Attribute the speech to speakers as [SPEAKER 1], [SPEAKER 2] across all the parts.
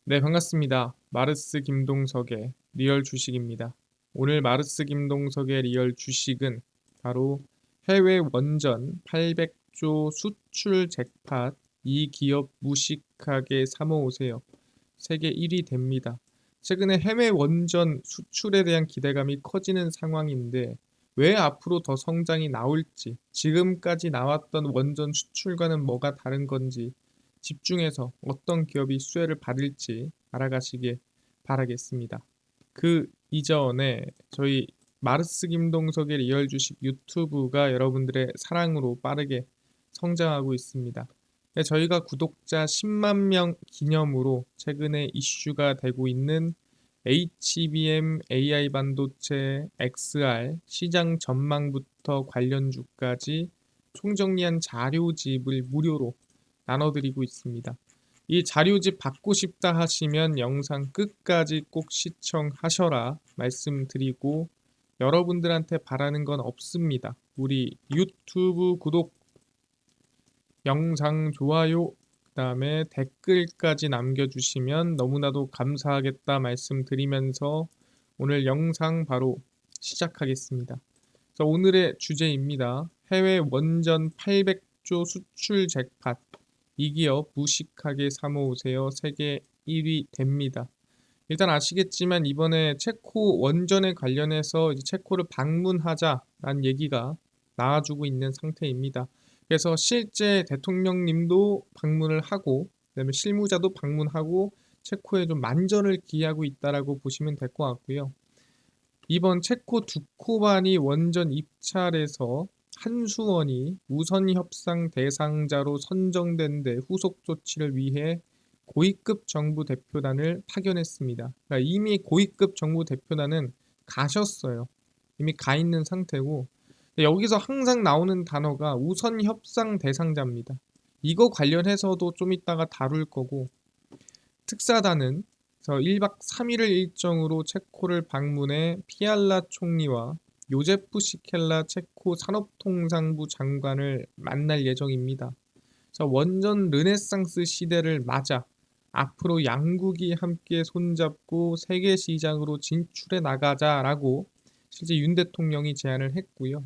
[SPEAKER 1] 네, 반갑습니다. 마르스 김동석의 리얼 주식입니다. 오늘 마르스 김동석의 리얼 주식은 바로 해외 원전 800조 수출 잭팟 이 기업 무식하게 사모으세요. 세계 1위 됩니다. 최근에 해외 원전 수출에 대한 기대감이 커지는 상황인데 왜 앞으로 더 성장이 나올지, 지금까지 나왔던 원전 수출과는 뭐가 다른 건지 집중해서 어떤 기업이 수혜를 받을지 알아가시길 바라겠습니다. 그 이전에 저희 마르스 김동석의 리얼 주식 유튜브가 여러분들의 사랑으로 빠르게 성장하고 있습니다. 네, 저희가 구독자 10만 명 기념으로 최근에 이슈가 되고 있는 HBM AI 반도체 XR 시장 전망부터 관련주까지 총정리한 자료집을 무료로 나눠드리고 있습니다. 이 자료집 받고 싶다 하시면 영상 끝까지 꼭 시청하셔라 말씀드리고 여러분들한테 바라는 건 없습니다. 우리 유튜브 구독, 영상 좋아요, 그 다음에 댓글까지 남겨주시면 너무나도 감사하겠다 말씀드리면서 오늘 영상 바로 시작하겠습니다. 자, 오늘의 주제입니다. 해외 원전 800조 수출 잭팟 이 기업 무식하게 사모으세요. 세계 1위 됩니다. 일단 아시겠지만 이번에 체코 원전에 관련해서 이제 체코를 방문하자라는 얘기가 나와주고 있는 상태입니다. 그래서 실제 대통령님도 방문을 하고 그다음에 실무자도 방문하고 체코에 좀 만전을 기하고 있다라고 보시면 될 것 같고요. 이번 체코 두코바니 원전 입찰에서 한수원이 우선 협상 대상자로 선정된 데 후속 조치를 위해 고위급 정부 대표단을 파견했습니다. 그러니까 이미 고위급 정부 대표단은 가셨어요. 이미 가 있는 상태고 여기서 항상 나오는 단어가 우선 협상 대상자입니다. 이거 관련해서도 좀 이따가 다룰 거고 특사단은 1박 3일을 일정으로 체코를 방문해 피알라 총리와 요제프 시켈라 체코 산업통상부 장관을 만날 예정입니다. 원전 르네상스 시대를 맞아 앞으로 양국이 함께 손잡고 세계 시장으로 진출해 나가자라고 실제 윤 대통령이 제안을 했고요.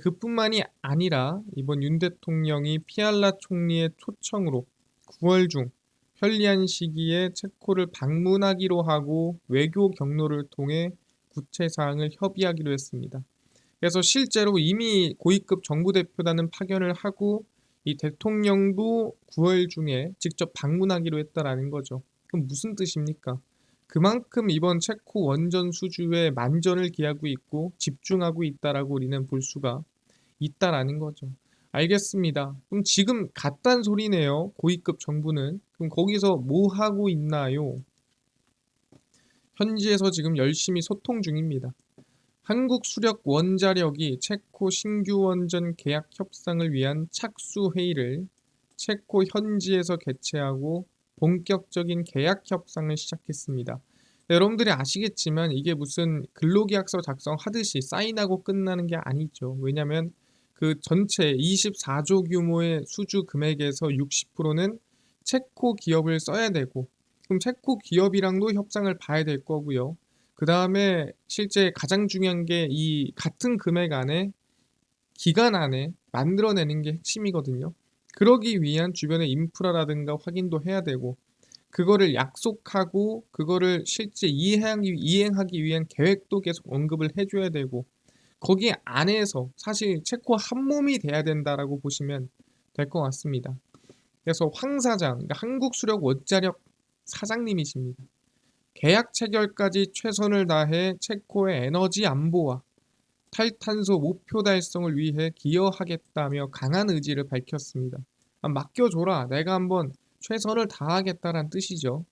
[SPEAKER 1] 그뿐만이 아니라 이번 윤 대통령이 피알라 총리의 초청으로 9월 중 편리한 시기에 체코를 방문하기로 하고 외교 경로를 통해 구체 사항을 협의하기로 했습니다. 그래서 실제로 이미 고위급 정부 대표단은 파견을 하고 이 대통령도 9월 중에 직접 방문하기로 했다라는 거죠. 그럼 무슨 뜻입니까? 그만큼 이번 체코 원전 수주에 만전을 기하고 있고 집중하고 있다라고 우리는 볼 수가 있다라는 거죠. 알겠습니다. 그럼 지금 갔단 소리네요. 고위급 정부는. 그럼 거기서 뭐 하고 있나요? 현지에서 지금 열심히 소통 중입니다. 한국 수력 원자력이 체코 신규 원전 계약 협상을 위한 착수 회의를 체코 현지에서 개최하고 본격적인 계약 협상을 시작했습니다. 여러분들이 아시겠지만 이게 무슨 근로계약서 작성하듯이 사인하고 끝나는 게 아니죠. 왜냐하면 그 전체 24조 규모의 수주 금액에서 60%는 체코 기업을 써야 되고 그럼 체코 기업이랑도 협상을 봐야 될 거고요. 그 다음에 실제 가장 중요한 게 이 같은 금액 안에 기간 안에 만들어내는 게 핵심이거든요. 그러기 위한 주변의 인프라라든가 확인도 해야 되고 그거를 약속하고 그거를 실제 이행하기 위한 계획도 계속 언급을 해줘야 되고 거기 안에서 사실 체코 한 몸이 돼야 된다라고 보시면 될 것 같습니다. 그래서 황 사장, 그러니까 한국수력 원자력 사장님이십니다. 계약 체결까지 최선을 다해 체코의 에너지 안보와 탈탄소 목표 달성을 위해 기여하겠다며 강한 의지를 밝혔습니다. 맡겨줘라. 내가 한번 최선을 다하겠다란 뜻이죠.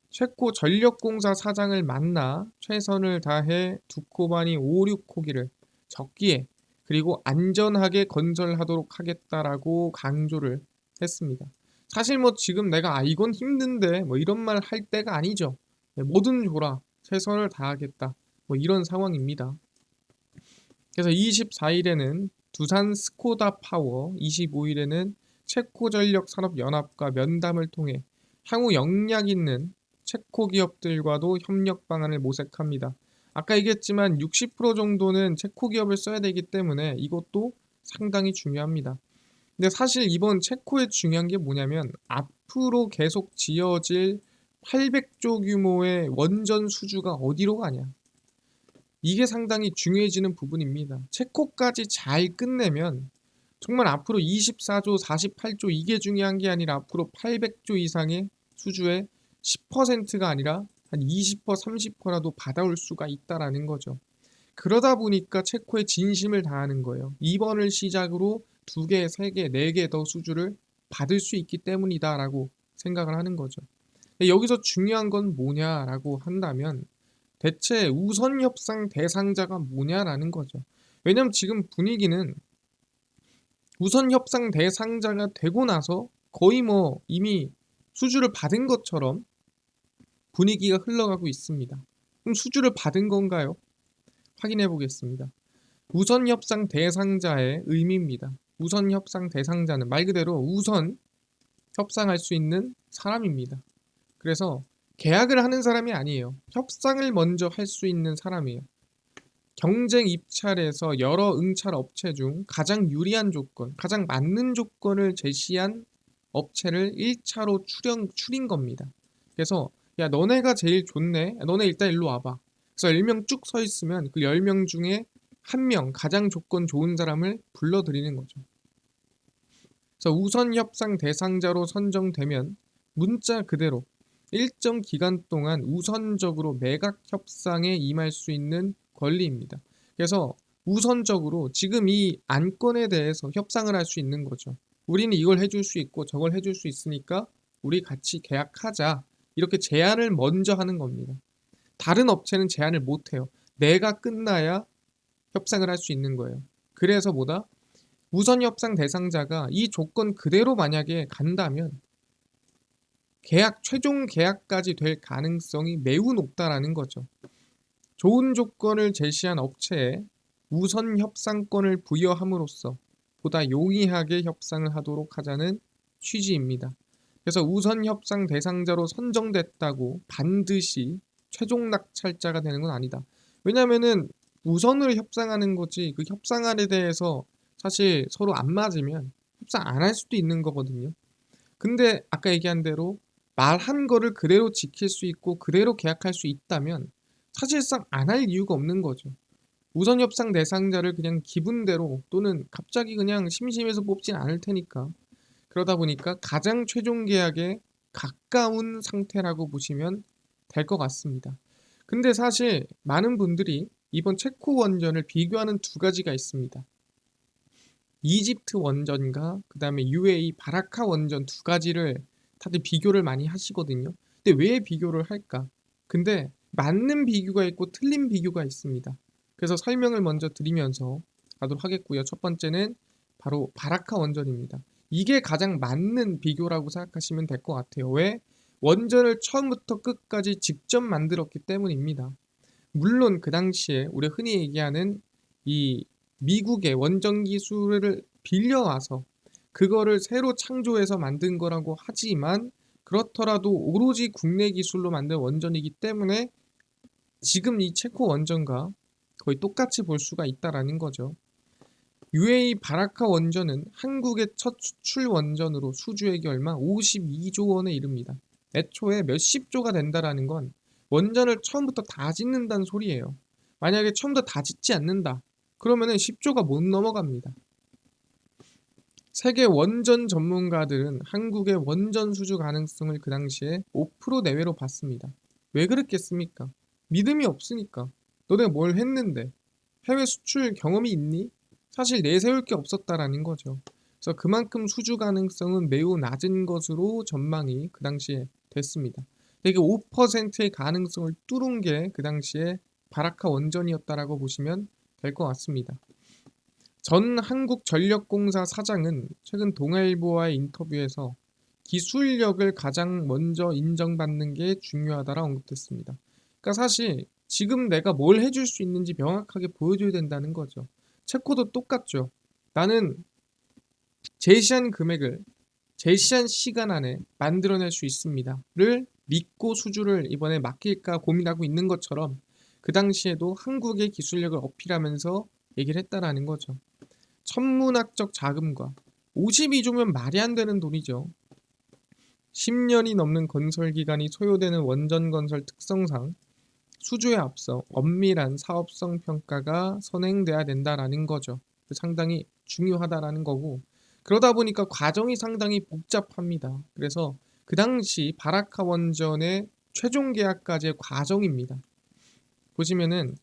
[SPEAKER 1] 체코 전력공사 사장을 만나 최선을 다해 두코바니 5, 6호기를 적기에 그리고 안전하게 건설하도록 하겠다라고 강조를 했습니다. 사실 뭐 지금 내가 이건 힘든데 뭐 이런 말 할 때가 아니죠. 뭐든 줘라. 최선을 다하겠다. 뭐 이런 상황입니다. 그래서 24일에는 두산 스코다 파워, 25일에는 체코전력 산업연합과 면담을 통해 향후 역량 있는 체코 기업들과도 협력 방안을 모색합니다. 아까 얘기했지만 60% 정도는 체코 기업을 써야 되기 때문에 이것도 상당히 중요합니다. 근데 사실 이번 체코의 중요한 게 뭐냐면 앞으로 계속 지어질 800조 규모의 원전 수주가 어디로 가냐. 이게 상당히 중요해지는 부분입니다. 체코까지 잘 끝내면 정말 앞으로 24조, 48조 이게 중요한 게 아니라 앞으로 800조 이상의 수주의 10%가 아니라 한 20%, 30%라도 받아올 수가 있다라는 거죠. 그러다 보니까 체코에 진심을 다하는 거예요. 이번을 시작으로 2개, 3개, 4개 더 수주를 받을 수 있기 때문이다라고 생각을 하는 거죠. 여기서 중요한 건 뭐냐라고 한다면 대체 우선 협상 대상자가 뭐냐라는 거죠. 왜냐면 지금 분위기는 우선 협상 대상자가 되고 나서 거의 뭐 이미 수주를 받은 것처럼 분위기가 흘러가고 있습니다. 그럼 수주를 받은 건가요? 확인해 보겠습니다. 우선 협상 대상자의 의미입니다. 우선 협상 대상자는 말 그대로 우선 협상할 수 있는 사람입니다. 그래서 계약을 하는 사람이 아니에요. 협상을 먼저 할 수 있는 사람이에요. 경쟁 입찰에서 여러 응찰 업체 중 가장 유리한 조건, 가장 맞는 조건을 제시한 업체를 1차로 추린 겁니다. 그래서 야 너네가 제일 좋네. 너네 일단 일로 와봐. 그래서 10명 쭉 서 있으면 그 10명 중에 한 명 가장 조건 좋은 사람을 불러들이는 거죠. 그래서 우선 협상 대상자로 선정되면 문자 그대로 일정 기간 동안 우선적으로 매각 협상에 임할 수 있는 권리입니다. 그래서 우선적으로 지금 이 안건에 대해서 협상을 할 수 있는 거죠. 우리는 이걸 해줄 수 있고 저걸 해줄 수 있으니까 우리 같이 계약하자. 이렇게 제안을 먼저 하는 겁니다. 다른 업체는 제안을 못 해요. 내가 끝나야 협상을 할 수 있는 거예요. 그래서 뭐다? 우선 협상 대상자가 이 조건 그대로 만약에 간다면 최종 계약까지 될 가능성이 매우 높다라는 거죠. 좋은 조건을 제시한 업체에 우선 협상권을 부여함으로써 보다 용이하게 협상을 하도록 하자는 취지입니다. 그래서 우선 협상 대상자로 선정됐다고 반드시 최종 낙찰자가 되는 건 아니다. 왜냐면은 우선으로 협상하는 거지 그 협상안에 대해서 사실 서로 안 맞으면 협상 안 할 수도 있는 거거든요. 근데 아까 얘기한 대로 말한 거를 그대로 지킬 수 있고 그대로 계약할 수 있다면 사실상 안 할 이유가 없는 거죠. 우선 협상 대상자를 그냥 기분대로 또는 갑자기 그냥 심심해서 뽑진 않을 테니까. 그러다 보니까 가장 최종 계약에 가까운 상태라고 보시면 될 것 같습니다. 근데 사실 많은 분들이 이번 체코 원전을 비교하는 두 가지가 있습니다. 이집트 원전과 그 다음에 UAE 바라카 원전 두 가지를 다들 비교를 많이 하시거든요. 근데 왜 비교를 할까? 근데 맞는 비교가 있고 틀린 비교가 있습니다. 그래서 설명을 먼저 드리면서 가도록 하겠고요. 첫 번째는 바로 바라카 원전입니다. 이게 가장 맞는 비교라고 생각하시면 될 것 같아요. 왜? 원전을 처음부터 끝까지 직접 만들었기 때문입니다. 물론 그 당시에 우리 흔히 얘기하는 이 미국의 원전 기술을 빌려와서 그거를 새로 창조해서 만든 거라고 하지만 그렇더라도 오로지 국내 기술로 만든 원전이기 때문에 지금 이 체코 원전과 거의 똑같이 볼 수가 있다라는 거죠. UAE 바라카 원전은 한국의 첫 수출 원전으로 수주액이 얼마? 52조 원에 이릅니다. 애초에 몇십 조가 된다라는 건 원전을 처음부터 다 짓는다는 소리예요. 만약에 처음부터 다 짓지 않는다. 그러면은 10조가 못 넘어갑니다. 세계 원전 전문가들은 한국의 원전 수주 가능성을 그 당시에 5% 내외로 봤습니다. 왜 그랬겠습니까? 믿음이 없으니까. 너네가 뭘 했는데? 해외 수출 경험이 있니? 사실 내세울 게 없었다라는 거죠. 그래서 그만큼 수주 가능성은 매우 낮은 것으로 전망이 그 당시에 됐습니다. 이게 5%의 가능성을 뚫은 게 그 당시에 바라카 원전이었다라고 보시면 될 것 같습니다. 전 한국전력공사 사장은 최근 동아일보와의 인터뷰에서 기술력을 가장 먼저 인정받는 게 중요하다라고 언급했습니다. 그러니까 사실 지금 내가 뭘 해줄 수 있는지 명확하게 보여줘야 된다는 거죠. 체코도 똑같죠. 나는 제시한 금액을 제시한 시간 안에 만들어낼 수 있습니다. 를 믿고 수주를 이번에 맡길까 고민하고 있는 것처럼 그 당시에도 한국의 기술력을 어필하면서 얘기를 했다라는 거죠. 천문학적 자금과 52조면 말이 안 되는 돈이죠. 10년이 넘는 건설 기간이 소요되는 원전 건설 특성상 수주에 앞서 엄밀한 사업성 평가가 선행돼야 된다라는 거죠. 상당히 중요하다라는 거고, 그러다 보니까 과정이 상당히 복잡합니다. 그래서 그 당시 바라카 원전의 최종 계약까지의 과정입니다. 보시면은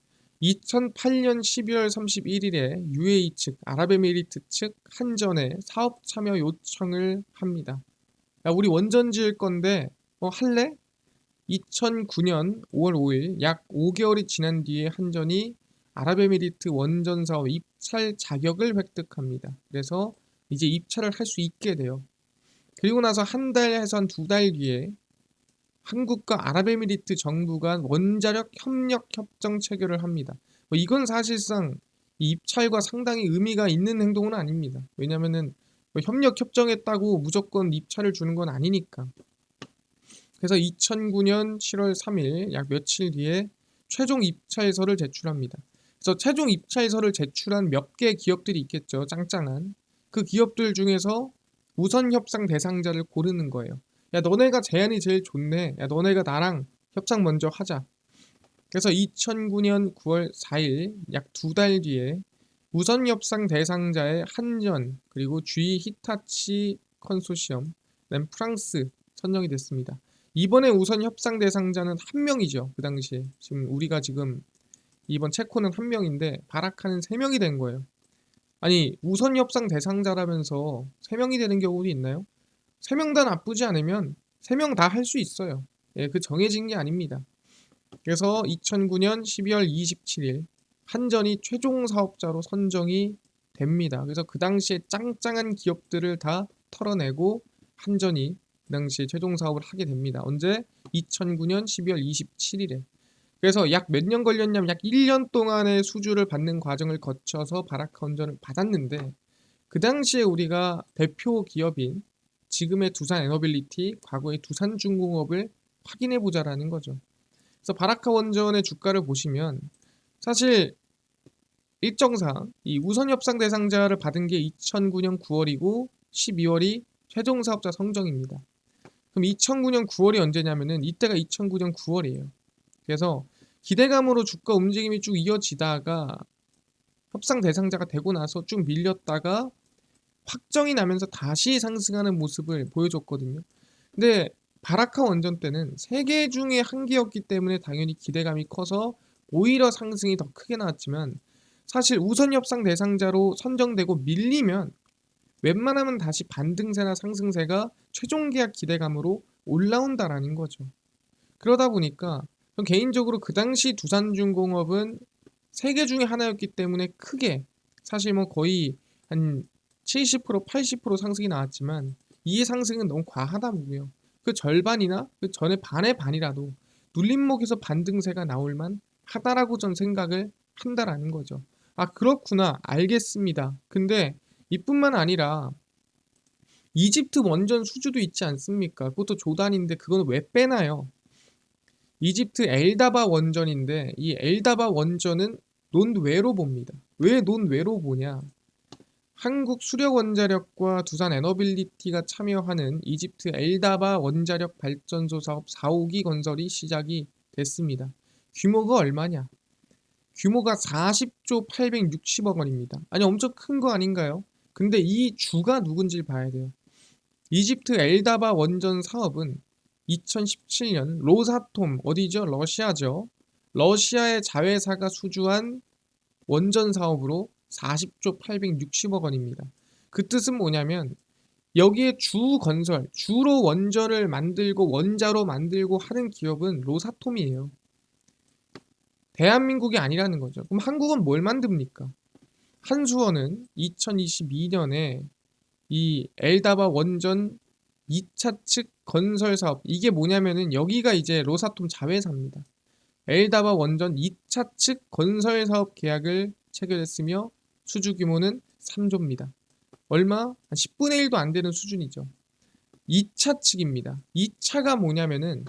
[SPEAKER 1] 2008년 12월 31일에 UAE 측, 아랍에미리트 측 한전에 사업 참여 요청을 합니다. 야, 우리 원전 지을 건데 할래? 2009년 5월 5일 약 5개월이 지난 뒤에 한전이 아랍에미리트 원전 사업 입찰 자격을 획득합니다. 그래서 이제 입찰을 할 수 있게 돼요. 그리고 나서 한 달에서 한 2달 뒤에 한국과 아랍에미리트 정부 간 원자력 협력 협정 체결을 합니다. 이건 사실상 이 입찰과 상당히 의미가 있는 행동은 아닙니다. 왜냐면은 협력 협정했다고 무조건 입찰을 주는 건 아니니까. 그래서 2009년 7월 3일 약 며칠 뒤에 최종 입찰서를 제출합니다. 그래서 최종 입찰서를 제출한 몇 개 기업들이 있겠죠. 짱짱한. 그 기업들 중에서 우선 협상 대상자를 고르는 거예요. 야, 너네가 제안이 제일 좋네. 야, 너네가 나랑 협상 먼저 하자. 그래서 2009년 9월 4일 약 2달 뒤에 우선 협상 대상자의 한전 그리고 GE 히타치 컨소시엄, 그다음 프랑스 선정이 됐습니다. 이번에 우선 협상 대상자는 한 명이죠. 그 당시에 지금 우리가 지금 이번 체코는 한 명인데 바라카는 세 명이 된 거예요. 아니 우선 협상 대상자라면서 세 명이 되는 경우도 있나요? 세 명 다 나쁘지 않으면 세 명 다 할 수 있어요. 예, 그 정해진 게 아닙니다. 그래서 2009년 12월 27일 한전이 최종 사업자로 선정이 됩니다. 그래서 그 당시에 짱짱한 기업들을 다 털어내고 한전이 그 당시에 최종 사업을 하게 됩니다. 언제? 2009년 12월 27일에. 그래서 약 몇 년 걸렸냐면 약 1년 동안의 수주를 받는 과정을 거쳐서 바라카 원전을 받았는데 그 당시에 우리가 대표 기업인 지금의 두산 에너빌리티, 과거의 두산중공업을 확인해 보자라는 거죠. 그래서 바라카 원전의 주가를 보시면 사실 일정상 이 우선 협상 대상자를 받은 게 2009년 9월이고 12월이 최종 사업자 성정입니다. 그럼 2009년 9월이 언제냐면은 이때가 2009년 9월이에요. 그래서 기대감으로 주가 움직임이 쭉 이어지다가 협상 대상자가 되고 나서 쭉 밀렸다가 확정이 나면서 다시 상승하는 모습을 보여줬거든요. 근데 바라카 원전 때는 3개 중에 한 개였기 때문에 당연히 기대감이 커서 오히려 상승이 더 크게 나왔지만 사실 우선 협상 대상자로 선정되고 밀리면 웬만하면 다시 반등세나 상승세가 최종 계약 기대감으로 올라온다라는 거죠. 그러다 보니까 전 개인적으로 그 당시 두산중공업은 3개 중에 하나였기 때문에 크게 사실 뭐 거의 한 70% 80% 상승이 나왔지만 이 상승은 너무 과하다 보고요. 그 절반이나 그 전에 반의 반이라도 눌림목에서 반등세가 나올만 하다라고 전 생각을 한다라는 거죠. 아, 그렇구나. 알겠습니다. 근데 이뿐만 아니라 이집트 원전 수주도 있지 않습니까? 그것도 조단인데 그건 왜 빼나요? 이집트 엘다바 원전인데 이 엘다바 원전은 논외로 봅니다. 왜 논외로 보냐? 한국 수력원자력과 두산 에너빌리티가 참여하는 이집트 엘다바 원자력 발전소 사업 4호기 건설이 시작이 됐습니다. 규모가 얼마냐? 규모가 40조 860억 원입니다. 아니 엄청 큰 거 아닌가요? 근데 이 주가 누군지를 봐야 돼요. 이집트 엘다바 원전 사업은 2017년 로사톰 어디죠? 러시아죠. 러시아의 자회사가 수주한 원전 사업으로 40조 860억 원입니다. 그 뜻은 뭐냐면 여기에 주 건설, 주로 원전을 만들고 원자로 만들고 하는 기업은 로사톰이에요. 대한민국이 아니라는 거죠. 그럼 한국은 뭘 만듭니까? 한수원은 2022년에 이 엘다바 원전 2차 측 건설 사업 이게 뭐냐면은 여기가 이제 로사톰 자회사입니다. 엘다바 원전 2차 측 건설 사업 계약을 체결했으며 수주 규모는 3조입니다. 얼마? 한 10분의 1도 안 되는 수준이죠. 2차 측입니다. 2차가 뭐냐면은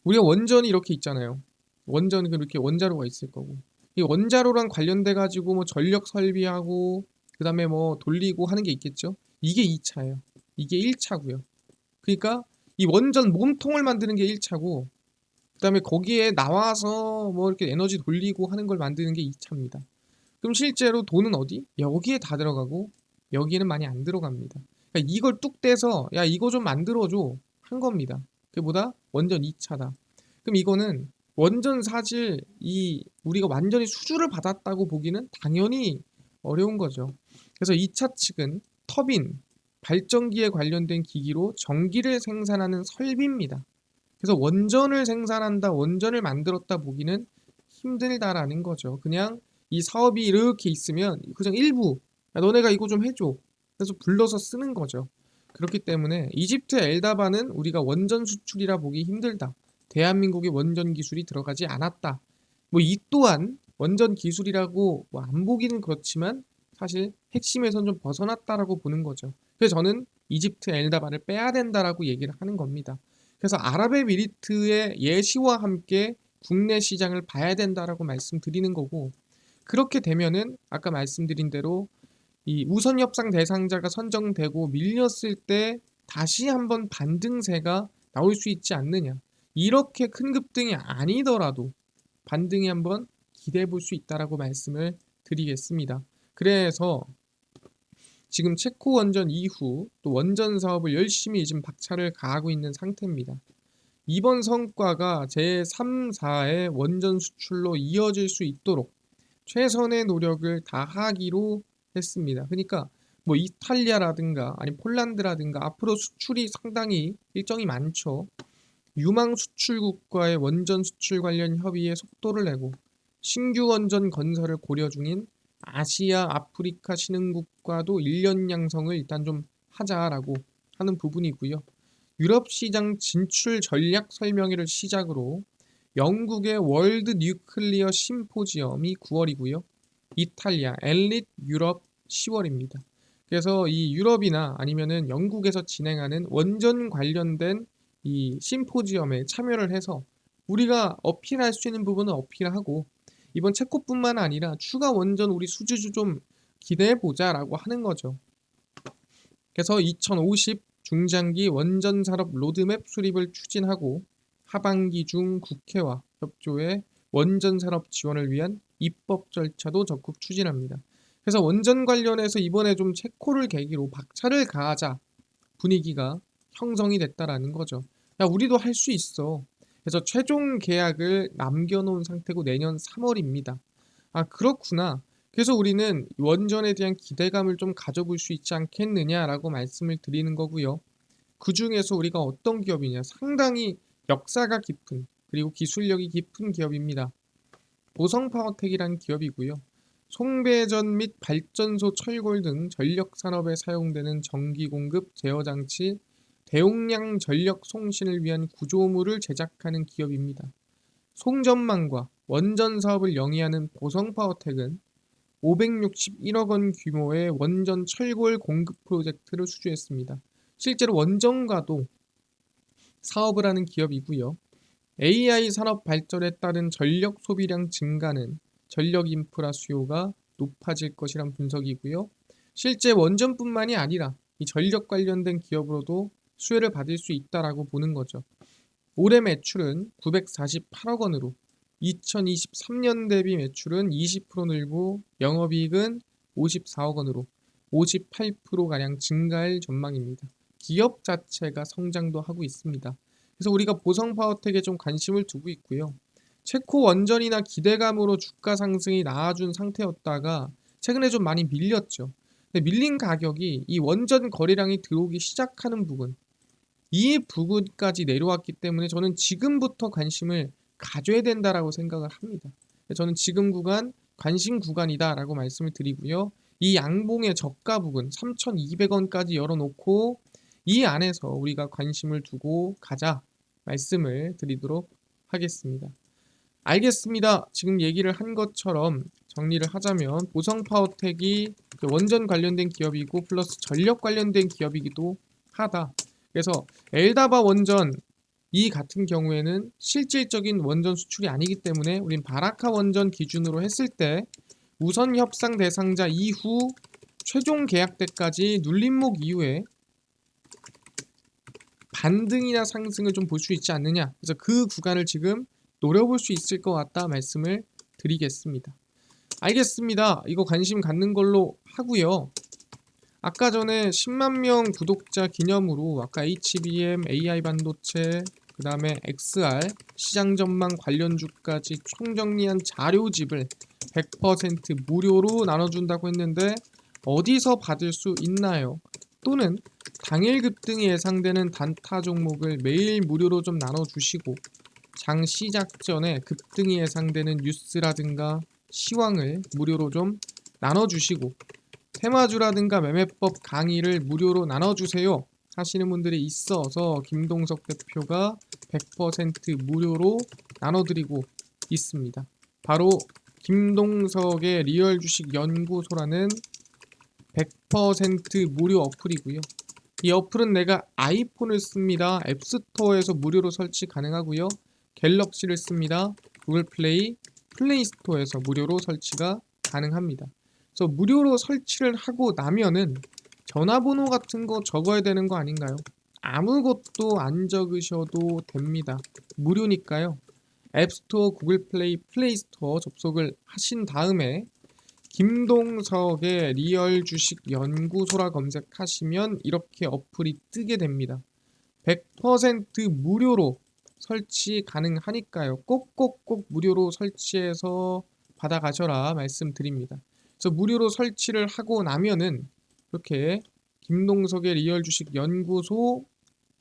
[SPEAKER 1] 우리가 원전이 이렇게 있잖아요. 원전은 그렇게 원자로가 있을 거고. 이 원자로랑 관련돼 가지고 뭐 전력 설비하고 그다음에 뭐 돌리고 하는 게 있겠죠. 이게 2차예요. 이게 1차고요. 그러니까 이 원전 몸통을 만드는 게 1차고 그다음에 거기에 나와서 뭐 이렇게 에너지 돌리고 하는 걸 만드는 게 2차입니다. 그럼 실제로 돈은 어디? 여기에 다 들어가고 여기에는 많이 안 들어갑니다. 그러니까 이걸 뚝 떼서 야 이거 좀 만들어줘 한 겁니다. 그게 뭐다? 원전 2차다. 그럼 이거는 원전 사실 이 우리가 완전히 수주를 받았다고 보기는 당연히 어려운 거죠. 그래서 2차 측은 터빈, 발전기에 관련된 기기로 전기를 생산하는 설비입니다. 그래서 원전을 생산한다, 원전을 만들었다 보기는 힘들다라는 거죠. 그냥 이 사업이 이렇게 있으면 그냥 일부, 야, 너네가 이거 좀 해줘. 그래서 불러서 쓰는 거죠. 그렇기 때문에 이집트 엘다바는 우리가 원전 수출이라 보기 힘들다. 대한민국의 원전 기술이 들어가지 않았다. 뭐 이 또한 원전 기술이라고 뭐 안 보기는 그렇지만 사실 핵심에선 좀 벗어났다라고 보는 거죠. 그래서 저는 이집트 엘다바를 빼야 된다라고 얘기를 하는 겁니다. 그래서 아랍에미리트의 예시와 함께 국내 시장을 봐야 된다라고 말씀드리는 거고 그렇게 되면은 아까 말씀드린 대로 이 우선 협상 대상자가 선정되고 밀렸을 때 다시 한번 반등세가 나올 수 있지 않느냐. 이렇게 큰 급등이 아니더라도 반등이 한번 기대해 볼 수 있다라고 말씀을 드리겠습니다. 그래서 지금 체코 원전 이후 또 원전 사업을 열심히 지금 박차를 가하고 있는 상태입니다. 이번 성과가 제3, 4의 원전 수출로 이어질 수 있도록 최선의 노력을 다하기로 했습니다. 그러니까 뭐 이탈리아라든가 아니 폴란드라든가 앞으로 수출이 상당히 일정이 많죠. 유망 수출국과의 원전 수출 관련 협의에 속도를 내고 신규 원전 건설을 고려 중인 아시아, 아프리카 신흥국과도 인력 양성을 일단 좀 하자라고 하는 부분이고요. 유럽 시장 진출 전략 설명회를 시작으로 영국의 월드 뉴클리어 심포지엄이 9월이고요. 이탈리아 엘릿 유럽 10월입니다. 그래서 이 유럽이나 아니면은 영국에서 진행하는 원전 관련된 이 심포지엄에 참여를 해서 우리가 어필할 수 있는 부분은 어필하고 이번 체코뿐만 아니라 추가 원전 우리 수주주 좀 기대해 보자라고 하는 거죠. 그래서 2050 중장기 원전 산업 로드맵 수립을 추진하고 하반기 중 국회와 협조해 원전 산업 지원을 위한 입법 절차도 적극 추진합니다. 그래서 원전 관련해서 이번에 좀 체코를 계기로 박차를 가하자 분위기가 형성이 됐다라는 거죠. 야, 우리도 할 수 있어. 그래서 최종 계약을 남겨놓은 상태고 내년 3월입니다. 아, 그렇구나. 그래서 우리는 원전에 대한 기대감을 좀 가져볼 수 있지 않겠느냐라고 말씀을 드리는 거고요. 그 중에서 우리가 어떤 기업이냐? 상당히 역사가 깊은 그리고 기술력이 깊은 기업입니다. 보성파워텍이라는 기업이고요. 송배전 및 발전소 철골 등 전력 산업에 사용되는 전기 공급 제어 장치, 대용량 전력 송신을 위한 구조물을 제작하는 기업입니다. 송전망과 원전 사업을 영위하는 보성파워텍은 561억 원 규모의 원전 철골 공급 프로젝트를 수주했습니다. 실제로 원전과도 사업을 하는 기업이고요. AI 산업 발전에 따른 전력 소비량 증가는 전력 인프라 수요가 높아질 것이란 분석이고요. 실제 원전뿐만이 아니라 이 전력 관련된 기업으로도 수혜를 받을 수 있다라고 보는 거죠. 올해 매출은 948억 원으로 2023년 대비 매출은 20% 늘고 영업이익은 54억 원으로 58%가량 증가할 전망입니다. 기업 자체가 성장도 하고 있습니다. 그래서 우리가 보성파워텍에 좀 관심을 두고 있고요. 체코 원전이나 기대감으로 주가 상승이 나아준 상태였다가 최근에 좀 많이 밀렸죠. 근데 밀린 가격이 이 원전 거래량이 들어오기 시작하는 부분, 이 부분까지 내려왔기 때문에 저는 지금부터 관심을 가져야 된다라고 생각을 합니다. 저는 지금 구간 관심 구간이다라고 말씀을 드리고요. 이 양봉의 저가 부분 3,200원까지 열어놓고 이 안에서 우리가 관심을 두고 가자 말씀을 드리도록 하겠습니다. 알겠습니다. 지금 얘기를 한 것처럼 정리를 하자면 보성파워텍이 원전 관련된 기업이고 플러스 전력 관련된 기업이기도 하다. 그래서 엘다바 원전 이 같은 경우에는 실질적인 원전 수출이 아니기 때문에 우린 바라카 원전 기준으로 했을 때 우선 협상 대상자 이후 최종 계약 때까지 눌림목 이후에 반등이나 상승을 좀 볼 수 있지 않느냐. 그래서 그 구간을 지금 노려볼 수 있을 것 같다 말씀을 드리겠습니다. 알겠습니다. 이거 관심 갖는 걸로 하고요. 아까 전에 10만 명 구독자 기념으로 아까 HBM, AI 반도체, 그 다음에 XR, 시장 전망 관련주까지 총정리한 자료집을 100% 무료로 나눠준다고 했는데 어디서 받을 수 있나요? 또는 당일 급등이 예상되는 단타 종목을 매일 무료로 좀 나눠주시고 장 시작 전에 급등이 예상되는 뉴스라든가 시황을 무료로 좀 나눠주시고 테마주라든가 매매법 강의를 무료로 나눠주세요 하시는 분들이 있어서 김동석 대표가 100% 무료로 나눠드리고 있습니다. 바로 김동석의 리얼 주식 연구소라는 100% 무료 어플이고요. 이 어플은 내가 아이폰을 씁니다. 앱스토어에서 무료로 설치 가능하고요. 갤럭시를 씁니다. 구글 플레이, 플레이 스토어에서 무료로 설치가 가능합니다. 그래서 무료로 설치를 하고 나면은 전화번호 같은 거 적어야 되는 거 아닌가요? 아무것도 안 적으셔도 됩니다. 무료니까요. 앱스토어, 구글 플레이, 플레이 스토어 접속을 하신 다음에 김동석의 리얼 주식 연구소라 검색하시면 이렇게 어플이 뜨게 됩니다. 100% 무료로 설치 가능하니까요. 꼭꼭꼭 무료로 설치해서 받아가셔라 말씀드립니다. 그래서 무료로 설치를 하고 나면은 이렇게 김동석의 리얼 주식 연구소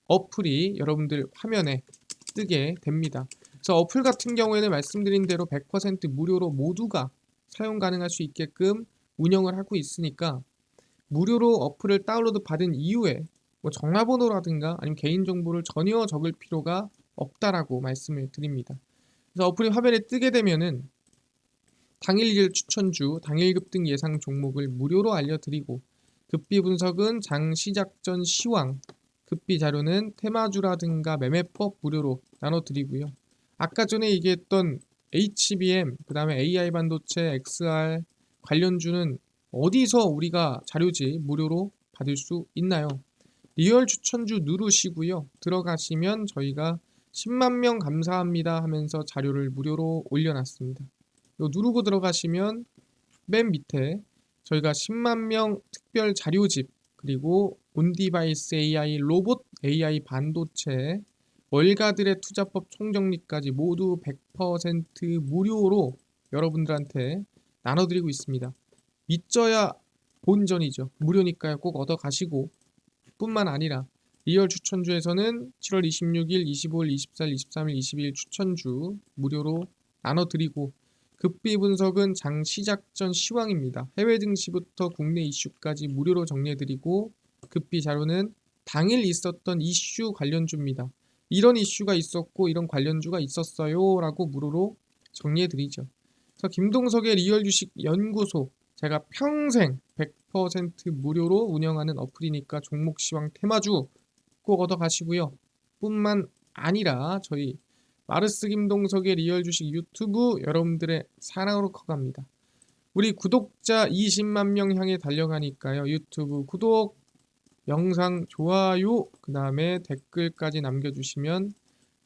[SPEAKER 1] 어플이 여러분들 화면에 뜨게 됩니다. 그래서 어플 같은 경우에는 말씀드린 대로 100% 무료로 모두가 사용 가능할 수 있게끔 운영을 하고 있으니까 무료로 어플을 다운로드 받은 이후에 뭐 전화번호라든가 아니면 개인정보를 전혀 적을 필요가 없다라고 말씀을 드립니다. 그래서 어플이 화면에 뜨게 되면은 당일 추천주, 당일 급등 예상 종목을 무료로 알려드리고 급비 분석은 장 시작 전 시황, 급비 자료는 테마주라든가 매매법 무료로 나눠드리고요. 아까 전에 얘기했던 HBM, 그 다음에 AI 반도체, XR 관련주는 어디서 우리가 자료지 무료로 받을 수 있나요? 리얼 추천주 누르시고요. 들어가시면 저희가 10만 명 감사합니다 하면서 자료를 무료로 올려놨습니다. 이거 누르고 들어가시면 맨 밑에 저희가 10만 명 특별 자료집 그리고 온디바이스 AI, 로봇 AI 반도체, 월가들의 투자법 총정리까지 모두 100% 무료로 여러분들한테 나눠드리고 있습니다. 믿져야 본전이죠. 무료니까요. 꼭 얻어가시고 뿐만 아니라 리얼 추천주에서는 7월 26일, 25일, 24일, 23일, 22일 추천주 무료로 나눠드리고 급비 분석은 장 시작 전 시황입니다. 해외 증시부터 국내 이슈까지 무료로 정리해드리고 급비 자료는 당일 있었던 이슈 관련주입니다. 이런 이슈가 있었고 이런 관련주가 있었어요 라고 무료로 정리해드리죠. 그래서 김동석의 리얼 주식 연구소 제가 평생 100% 무료로 운영하는 어플이니까 종목 시황 테마주 꼭 얻어 가시고요. 뿐만 아니라 저희 마르스 김동석의 리얼 주식 유튜브 여러분들의 사랑으로 커갑니다. 우리 구독자 20만 명 향해 달려가니까요. 유튜브 구독, 영상 좋아요, 그 다음에 댓글까지 남겨주시면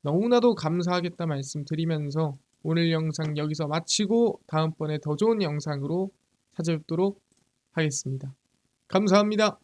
[SPEAKER 1] 너무나도 감사하겠다 말씀드리면서 오늘 영상 여기서 마치고 다음번에 더 좋은 영상으로 찾아뵙도록 하겠습니다. 감사합니다.